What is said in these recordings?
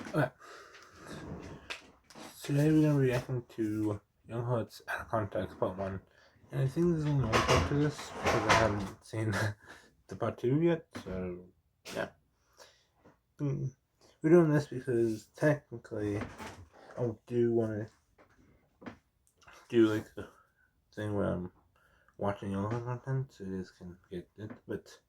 Okay. Today we're going to be reacting to Young Hearts Out of Context Part 1. And I think there's only one part to this because I haven't seen the Part 2 yet, so yeah. We're doing this because technically I do want to do like a thing where I'm watching Young Hearts content so you guys can get it, but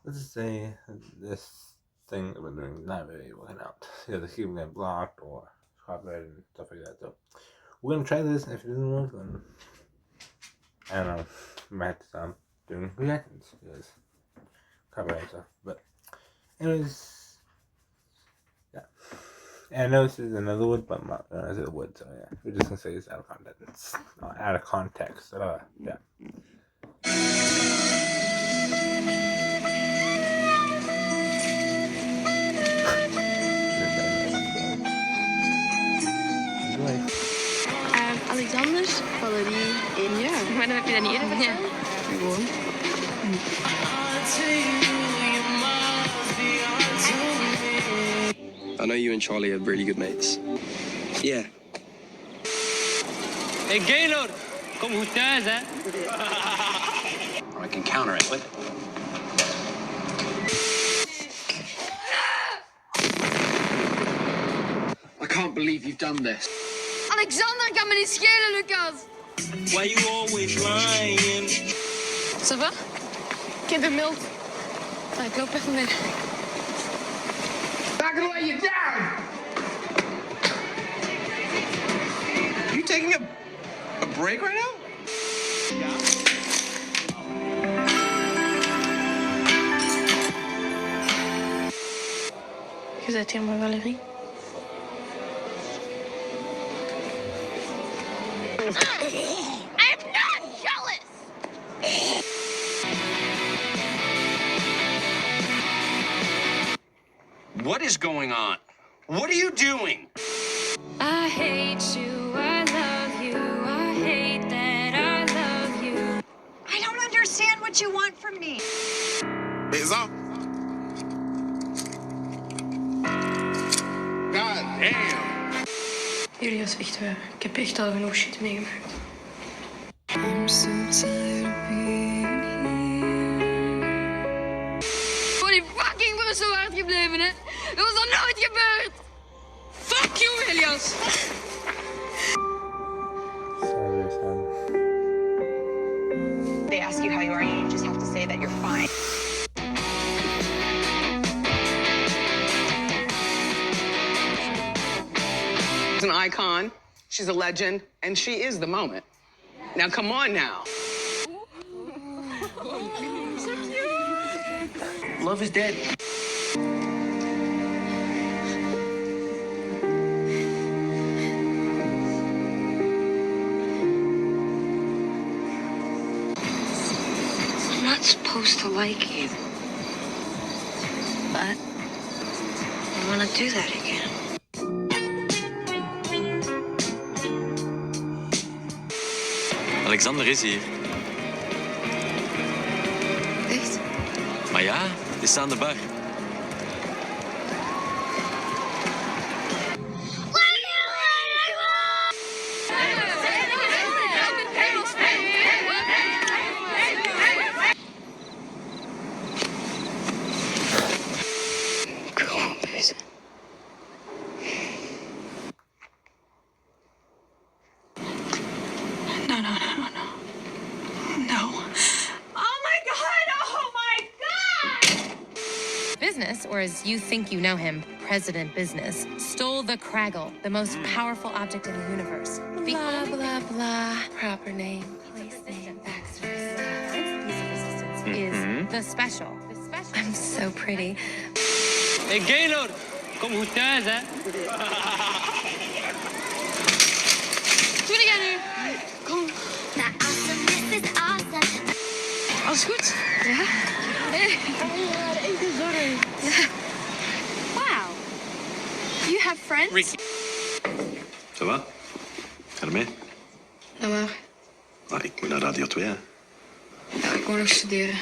let's just say this thing that we're doing is not very working out. Yeah, they keep getting blocked or copyrighted and stuff like that. So we're gonna try this, and if it doesn't work, then I don't know, we might have to stop doing reactions because copyright stuff. But anyways, yeah. And I know this is another word, but I'm not gonna say the word, so yeah. We're just gonna say it's out of context. It's out of context. Yeah. Alexander, Valerie en ja. Maar dan heb je dat niet eerder verteld? Gewoon. I know you and Charlie are really good mates. Yeah. Hey Gaylord, kom goed thuis, hè? I can counter it with. I can't believe you've done this. Alexander kan me niet schelen, Lucas. Why you always lying? Ça va? Ik heb mild. Ik loop even mee. Not gonna let you down! You taking a break right now? Je bent hier maar Valerie. I am not jealous! What is going on? What are you doing? I hate you, I love you, I hate that I love you. I don't understand what you want from me. It's on. God damn. Julius, echt waar. Ik heb echt al genoeg shit meegemaakt. I'm so tired of being here. Voor die fucking bus zo hard gebleven, hè? Dat was nog nooit gebeurd! Fuck you, Elias! They ask you how you are, you just have to say that you're fine. She's an icon, she's a legend, and she is the moment. Now, come on now. Love is dead. I'm not supposed to like you. But I want to do that again. Alexander is hier. Echt? Maar ja, het is aan de bar. Business, or as you think you know him, President Business, stole the Kraggle, the most powerful object in the universe. Blah, blah, blah. Proper name, place name, backstory stuff. Piece of resistance is the special. I'm so pretty. Hey Gaylord, kom goed thuis, hè? Doe jij nu? Kom. Alles goed? Ja? Hey. Sorry. Wow. You have friends? Ricky. Ça va? Ga je mee? Nou maar. Ah, ik moet naar Radio 2, hè. Ja, ik moet nog studeren.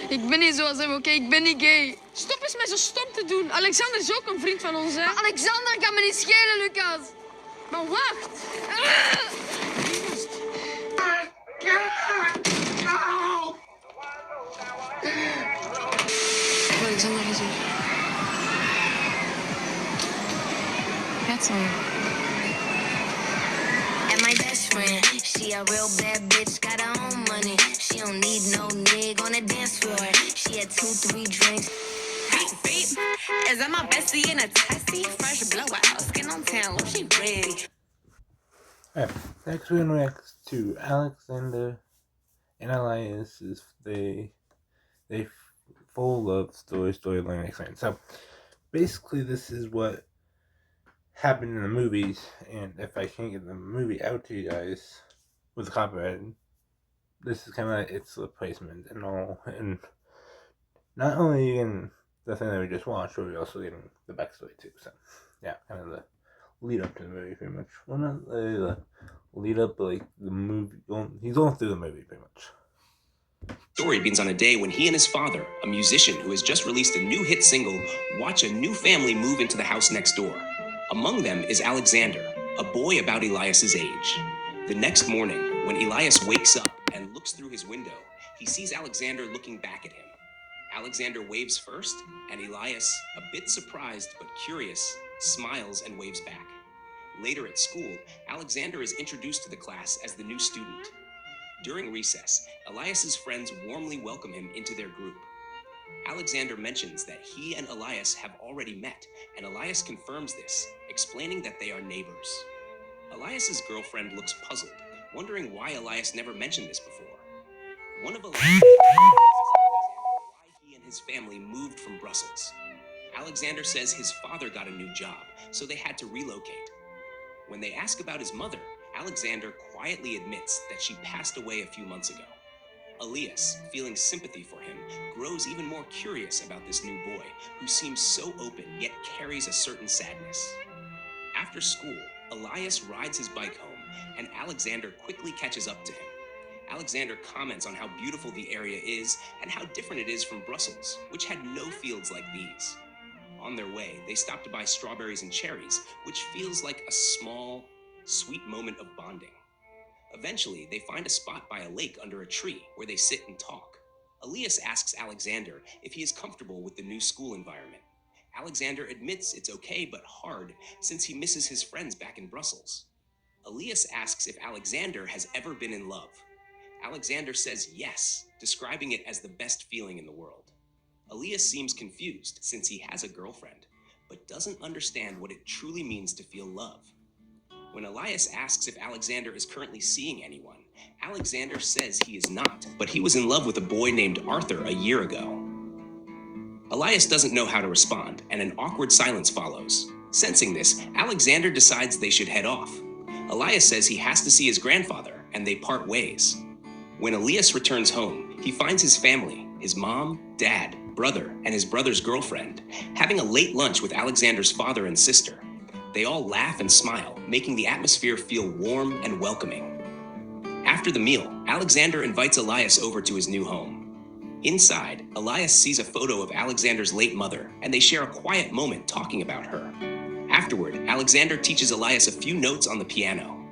Ik ben niet zoals hem, oké? Ik ben niet gay. Stop eens met zo stom te doen. Alexander is ook een vriend van ons, hè? Maar Alexander kan me niet schelen, Lucas. Maar wacht. Alexander is hier. That's all. And my best friend, she a real bad bitch, got her own money. She don't need no nigga on the dance floor. She had 2-3 drinks. Beep, beep. Is that my bestie in a testy? Fresh blowout, skin on town, she ready. Alright, next we're gonna react to Alexander and Elias's they full love storyline explained. So basically this is what happened in the movies, and if I can't get the movie out to you guys with the copyright, this is kind of like its replacement and all. And not only getting the thing that we just watched, but we're also getting the backstory too. So yeah, kind of the lead up to the movie pretty much. Well, not the lead up, but like the movie. He's going through the movie pretty much. Story begins on a day when he and his father, a musician who has just released a new hit single, watch a new family move into the house next door. Among them is Alexander, a boy about Elias's age. The next morning, when Elias wakes up and looks through his window, he sees Alexander looking back at him. Alexander waves first, and Elias, a bit surprised but curious, smiles and waves back. Later at school, Alexander is introduced to the class as the new student. During recess, Elias's friends warmly welcome him into their group. Alexander mentions that he and Elias have already met, and Elias confirms this, explaining that they are neighbors. Elias's girlfriend looks puzzled, wondering why Elias never mentioned this before. One of Elias's friends asks why he and his family moved from Brussels. Alexander says his father got a new job, so they had to relocate. When they ask about his mother, Alexander quietly admits that she passed away a few months ago. Elias, feeling sympathy for him, grows even more curious about this new boy, who seems so open yet carries a certain sadness. After school, Elias rides his bike home, and Alexander quickly catches up to him. Alexander comments on how beautiful the area is and how different it is from Brussels, which had no fields like these. On their way, they stop to buy strawberries and cherries, which feels like a small, sweet moment of bonding. Eventually, they find a spot by a lake under a tree where they sit and talk. Elias asks Alexander if he is comfortable with the new school environment. Alexander admits it's okay but hard since he misses his friends back in Brussels. Elias asks if Alexander has ever been in love. Alexander says yes, describing it as the best feeling in the world. Elias seems confused since he has a girlfriend, but doesn't understand what it truly means to feel love. When Elias asks if Alexander is currently seeing anyone, Alexander says he is not, but he was in love with a boy named Arthur a year ago. Elias doesn't know how to respond, and an awkward silence follows. Sensing this, Alexander decides they should head off. Elias says he has to see his grandfather, and they part ways. When Elias returns home, he finds his family, his mom, dad, brother, and his brother's girlfriend, having a late lunch with Alexander's father and sister. They all laugh and smile, making the atmosphere feel warm and welcoming. After the meal, Alexander invites Elias over to his new home. Inside, Elias sees a photo of Alexander's late mother, and they share a quiet moment talking about her. Afterward, Alexander teaches Elias a few notes on the piano.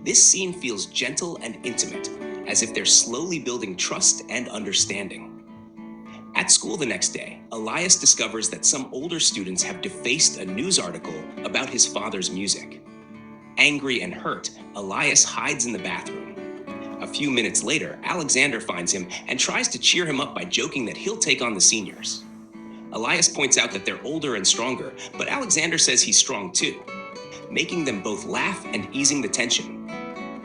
This scene feels gentle and intimate, as if they're slowly building trust and understanding. At school the next day, Elias discovers that some older students have defaced a news article about his father's music. Angry and hurt, Elias hides in the bathroom. A few minutes later, Alexander finds him and tries to cheer him up by joking that he'll take on the seniors. Elias points out that they're older and stronger, but Alexander says he's strong too, making them both laugh and easing the tension.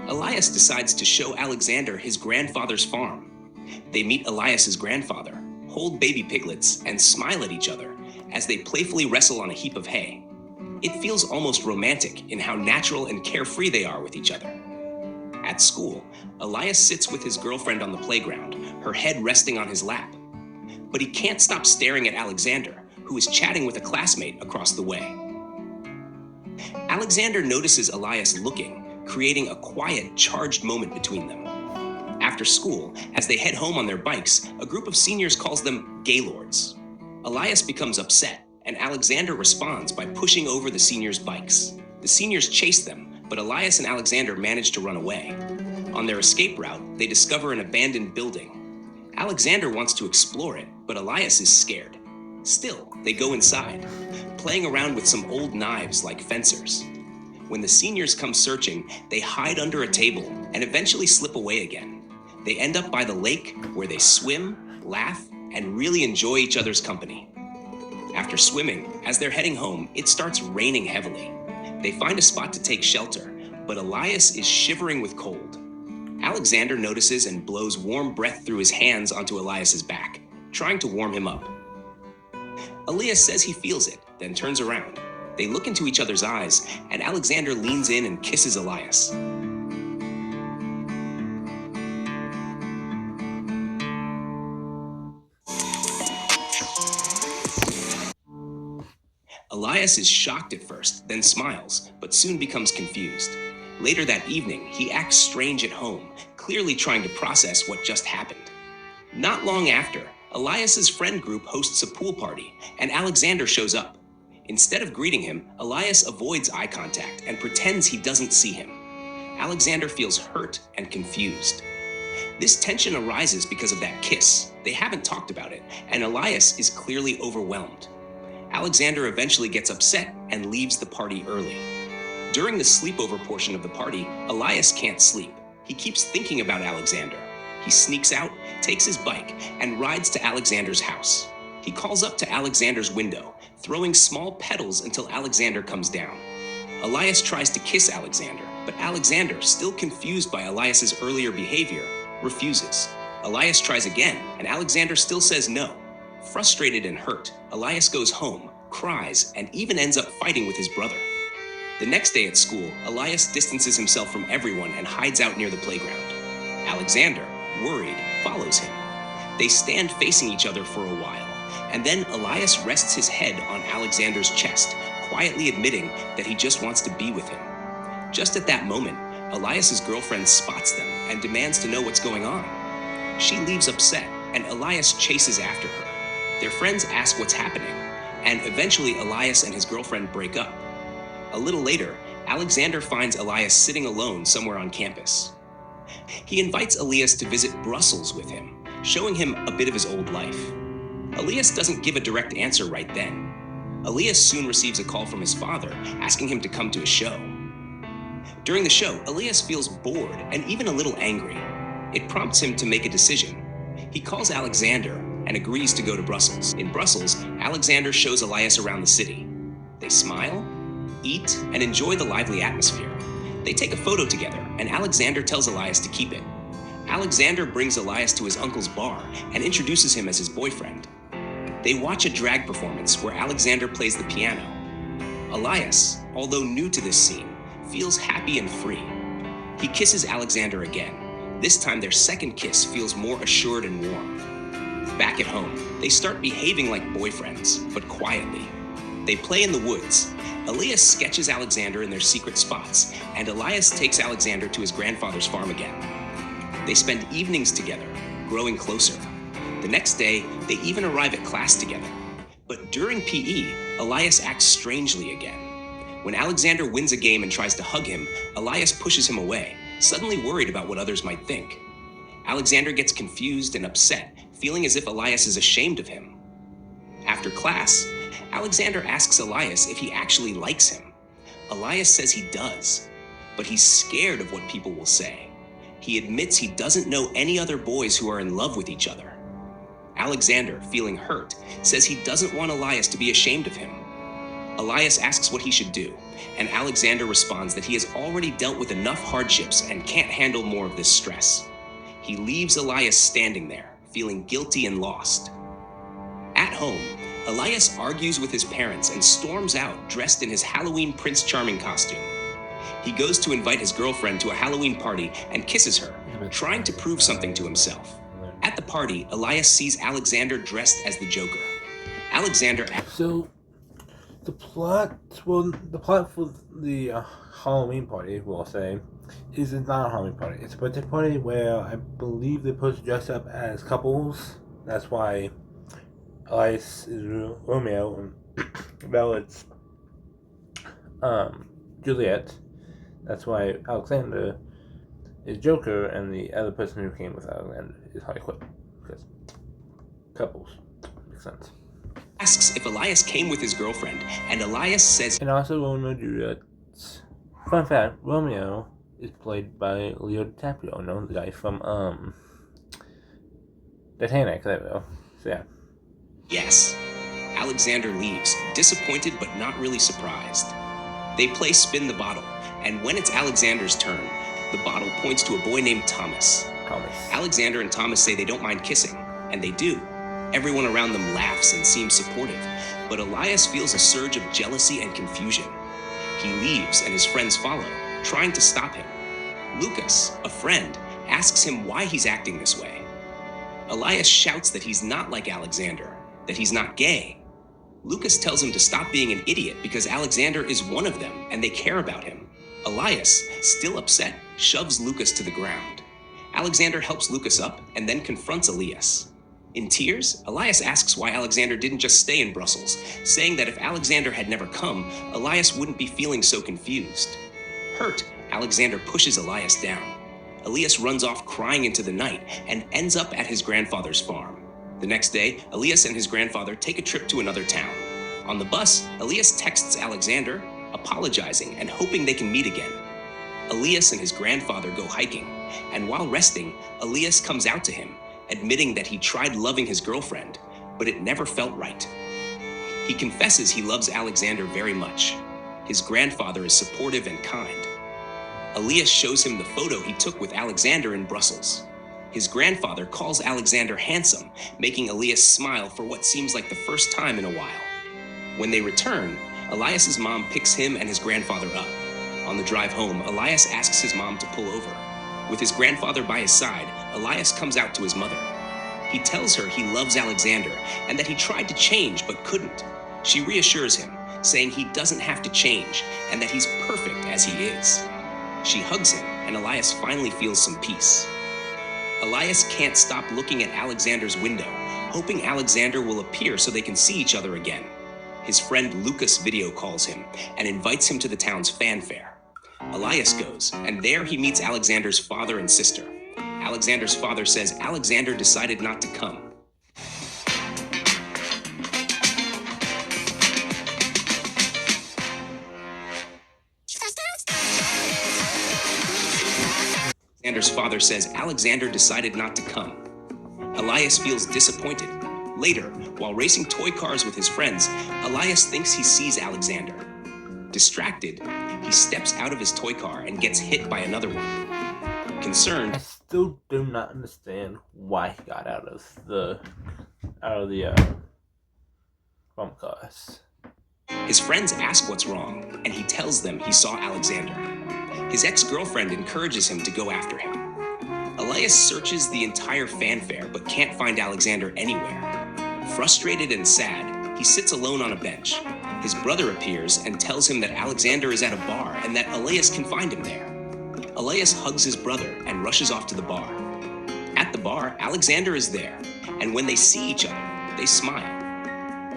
Elias decides to show Alexander his grandfather's farm. They meet Elias's grandfather, hold baby piglets, and smile at each other as they playfully wrestle on a heap of hay. It feels almost romantic in how natural and carefree they are with each other. At school, Elias sits with his girlfriend on the playground, her head resting on his lap. But he can't stop staring at Alexander, who is chatting with a classmate across the way. Alexander notices Elias looking, creating a quiet, charged moment between them. After school, as they head home on their bikes, a group of seniors calls them Gaylords. Elias becomes upset, and Alexander responds by pushing over the seniors' bikes. The seniors chase them, but Elias and Alexander manage to run away. On their escape route, they discover an abandoned building. Alexander wants to explore it, but Elias is scared. Still, they go inside, playing around with some old knives like fencers. When the seniors come searching, they hide under a table and eventually slip away again. They end up by the lake where they swim, laugh, and really enjoy each other's company. After swimming, as they're heading home, it starts raining heavily. They find a spot to take shelter, but Elias is shivering with cold. Alexander notices and blows warm breath through his hands onto Elias's back, trying to warm him up. Elias says he feels it, then turns around. They look into each other's eyes, and Alexander leans in and kisses Elias. Elias is shocked at first, then smiles, but soon becomes confused. Later that evening, he acts strange at home, clearly trying to process what just happened. Not long after, Elias's friend group hosts a pool party, and Alexander shows up. Instead of greeting him, Elias avoids eye contact and pretends he doesn't see him. Alexander feels hurt and confused. This tension arises because of that kiss. They haven't talked about it, and Elias is clearly overwhelmed. Alexander eventually gets upset and leaves the party early. During the sleepover portion of the party, Elias can't sleep. He keeps thinking about Alexander. He sneaks out, takes his bike, and rides to Alexander's house. He calls up to Alexander's window, throwing small petals until Alexander comes down. Elias tries to kiss Alexander, but Alexander, still confused by Elias's earlier behavior, refuses. Elias tries again, and Alexander still says no. Frustrated and hurt, Elias goes home, cries, and even ends up fighting with his brother. The next day at school, Elias distances himself from everyone and hides out near the playground. Alexander, worried, follows him. They stand facing each other for a while, and then Elias rests his head on Alexander's chest, quietly admitting that he just wants to be with him. Just at that moment, Elias's girlfriend spots them and demands to know what's going on. She leaves upset, and Elias chases after her. Their friends ask what's happening, and eventually Elias and his girlfriend break up. A little later, Alexander finds Elias sitting alone somewhere on campus. He invites Elias to visit Brussels with him, showing him a bit of his old life. Elias doesn't give a direct answer right then. Elias soon receives a call from his father, asking him to come to a show. During the show, Elias feels bored and even a little angry. It prompts him to make a decision. He calls Alexander and agrees to go to Brussels. In Brussels, Alexander shows Elias around the city. They smile, eat, and enjoy the lively atmosphere. They take a photo together, and Alexander tells Elias to keep it. Alexander brings Elias to his uncle's bar and introduces him as his boyfriend. They watch a drag performance where Alexander plays the piano. Elias, although new to this scene, feels happy and free. He kisses Alexander again. This time their second kiss feels more assured and warm. Back at home, they start behaving like boyfriends, but quietly. They play in the woods. Elias sketches Alexander in their secret spots, and Elias takes Alexander to his grandfather's farm again. They spend evenings together, growing closer. The next day, they even arrive at class together. But during PE, Elias acts strangely again. When Alexander wins a game and tries to hug him, Elias pushes him away, suddenly worried about what others might think. Alexander gets confused and upset, feeling as if Elias is ashamed of him. After class, Alexander asks Elias if he actually likes him. Elias says he does, but he's scared of what people will say. He admits he doesn't know any other boys who are in love with each other. Alexander, feeling hurt, says he doesn't want Elias to be ashamed of him. Elias asks what he should do, and Alexander responds that he has already dealt with enough hardships and can't handle more of this stress. He leaves Elias standing there, feeling guilty and lost. At home, Elias argues with his parents and storms out dressed in his Halloween Prince Charming costume. He goes to invite his girlfriend to a Halloween party and kisses her, trying to prove something to himself. At the party, Elias sees Alexander dressed as the Joker. Alexander... So, the plot for the Halloween party, we'll say, is not a Halloween party. It's a birthday party where I believe they're supposed to dress up as couples. That's why Elias is Romeo and Bella's Juliet. That's why Alexander is Joker, and the other person who came with Alexander is Harley Quinn. Because couples. Makes sense. Asks if Elias came with his girlfriend, and Elias says... And also Romeo and Juliet. Fun fact, Romeo is played by Leo DiCaprio, the guy from, Titanic, there we go. So yeah. Yes. Alexander leaves, disappointed but not really surprised. They play Spin the Bottle, and when it's Alexander's turn, the bottle points to a boy named Thomas. Alexander and Thomas say they don't mind kissing, and they do. Everyone around them laughs and seems supportive, but Elias feels a surge of jealousy and confusion. He leaves and his friends follow, trying to stop him. Lucas, a friend, asks him why he's acting this way. Elias shouts that he's not like Alexander, that he's not gay. Lucas tells him to stop being an idiot because Alexander is one of them and they care about him. Elias, still upset, shoves Lucas to the ground. Alexander helps Lucas up and then confronts Elias. In tears, Elias asks why Alexander didn't just stay in Brussels, saying that if Alexander had never come, Elias wouldn't be feeling so confused. Hurt, Alexander pushes Elias down. Elias runs off crying into the night and ends up at his grandfather's farm. The next day, Elias and his grandfather take a trip to another town. On the bus, Elias texts Alexander, apologizing and hoping they can meet again. Elias and his grandfather go hiking, and while resting, Elias comes out to him, admitting that he tried loving his girlfriend, but it never felt right. He confesses he loves Alexander very much. His grandfather is supportive and kind. Elias shows him the photo he took with Alexander in Brussels. His grandfather calls Alexander handsome, making Elias smile for what seems like the first time in a while. When they return, Elias's mom picks him and his grandfather up. On the drive home, Elias asks his mom to pull over. With his grandfather by his side, Elias comes out to his mother. He tells her he loves Alexander and that he tried to change but couldn't. She reassures him, saying he doesn't have to change and that he's perfect as he is. She hugs him, and Elias finally feels some peace. Elias can't stop looking at Alexander's window, hoping Alexander will appear so they can see each other again. His friend Lucas video calls him and invites him to the town's fanfare. Elias goes, and there he meets Alexander's father and sister. Alexander's father says Alexander decided not to come. Alexander's father says Alexander decided not to come. Elias feels disappointed. Later, while racing toy cars with his friends, Elias thinks he sees Alexander. Distracted, he steps out of his toy car and gets hit by another one. Concerned, I still do not understand why he got out of the bomb cars. His friends ask what's wrong, and he tells them he saw Alexander. His ex-girlfriend encourages him to go after him. Elias searches the entire fanfare but can't find Alexander anywhere. Frustrated and sad, he sits alone on a bench. His brother appears and tells him that Alexander is at a bar and that Elias can find him there. Elias hugs his brother and rushes off to the bar. At the bar, Alexander is there, and when they see each other, they smile.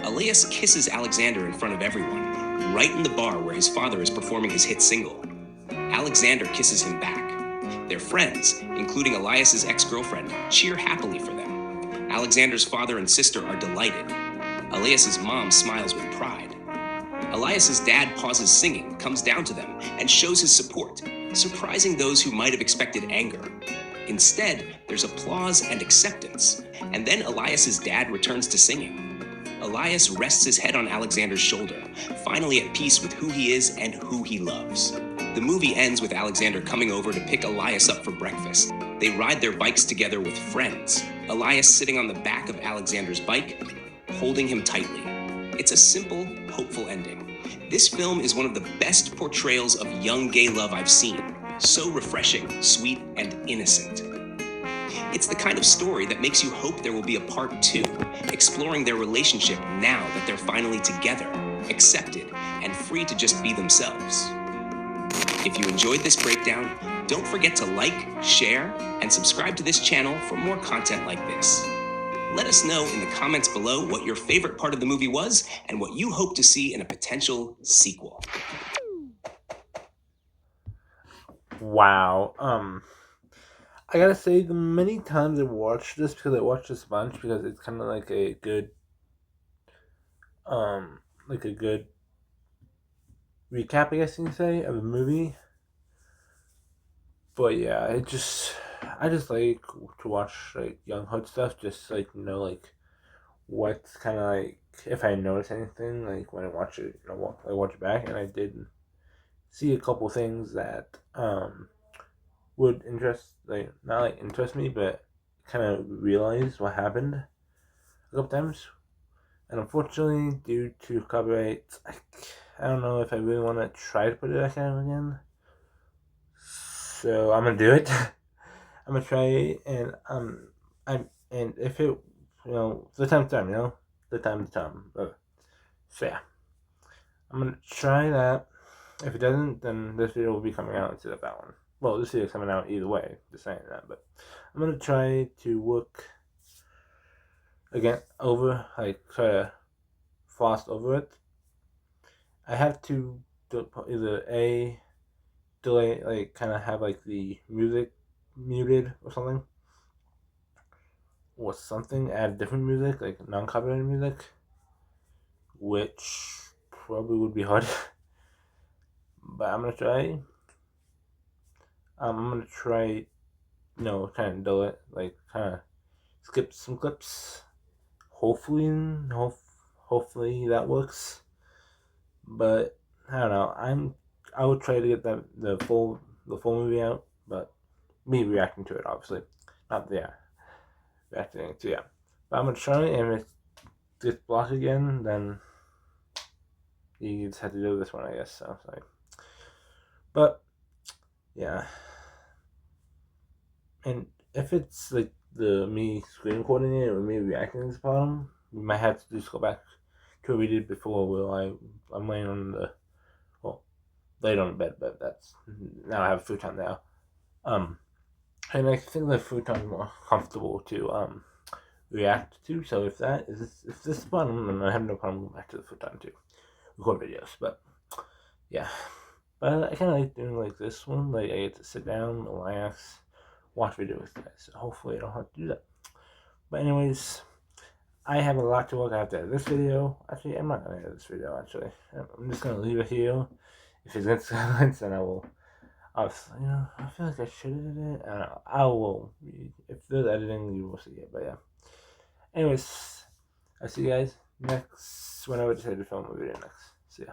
Elias kisses Alexander in front of everyone, right in the bar where his father is performing his hit single. Alexander kisses him back. Their friends, including Elias's ex-girlfriend, cheer happily for them. Alexander's father and sister are delighted. Elias's mom smiles with pride. Elias's dad pauses singing, comes down to them, and shows his support, surprising those who might have expected anger. Instead, there's applause and acceptance, and then Elias's dad returns to singing. Elias rests his head on Alexander's shoulder, finally at peace with who he is and who he loves. The movie ends with Alexander coming over to pick Elias up for breakfast. They ride their bikes together with friends, Elias sitting on the back of Alexander's bike, holding him tightly. It's a simple, hopeful ending. This film is one of the best portrayals of young gay love I've seen. So refreshing, sweet, and innocent. It's the kind of story that makes you hope there will be a part 2, exploring their relationship now that they're finally together, accepted, and free to just be themselves. If you enjoyed this breakdown, Don't forget to like, share, and subscribe to this channel for more content like this. Let us know in the comments below what your favorite part of the movie was and what you hope to see in a potential sequel. Wow. I gotta say, the many times I watched this, because I watched this bunch, because it's kind of like a good, recap, I guess you can say, of the movie. But yeah, I just like to watch like Young Hood stuff, just like like what's kind of like, if I notice anything like when I watch it, I watch it back, and I did see a couple things that would not interest me, but kind of realize what happened a couple times. And unfortunately, due to copyright, I don't know if I really want to try to put it back out again. So I'm gonna do it. I'm gonna try it, and and if it, the time, the time. So yeah, I'm gonna try that. If it doesn't, then this video will be coming out instead of that one. Well, this video is coming out either way, just saying that. But I'm gonna try to work again over, try to fast over it. I have to either delay, kind of have the music muted or something, add different music, like non-copyrighted music, which probably would be hard. But I'm gonna try. I'm gonna try, kind of do it, kind of skip some clips. Hopefully that works. But I don't know. I would try to get the full movie out, but me reacting to it, obviously, not reacting to But I'm gonna try, and if it gets blocked again, then you just have to do this one, I guess. So sorry. But yeah, and if it's the me screen recording it or me reacting to this bottom, we might have to just go back to what we did before, where I'm laying on laid on the bed, but that's now I have a futon now. And I think the futon is more comfortable to react to. So if this bottom, then I have no problem going back to the futon to record videos. But yeah, but I kind of like doing this one. I get to sit down, relax, watch videos with guys. So hopefully I don't have to do that. But anyways, I have a lot to work out there. This video, actually, I'm not gonna edit this video. Actually, I'm just gonna leave it here. If it's good silence, then I will. Obviously, I feel like I should edit it. I don't know. I will. If there's editing, you will see it. But yeah. Anyways, I'll see you guys whenever I decide to film a video next. See ya.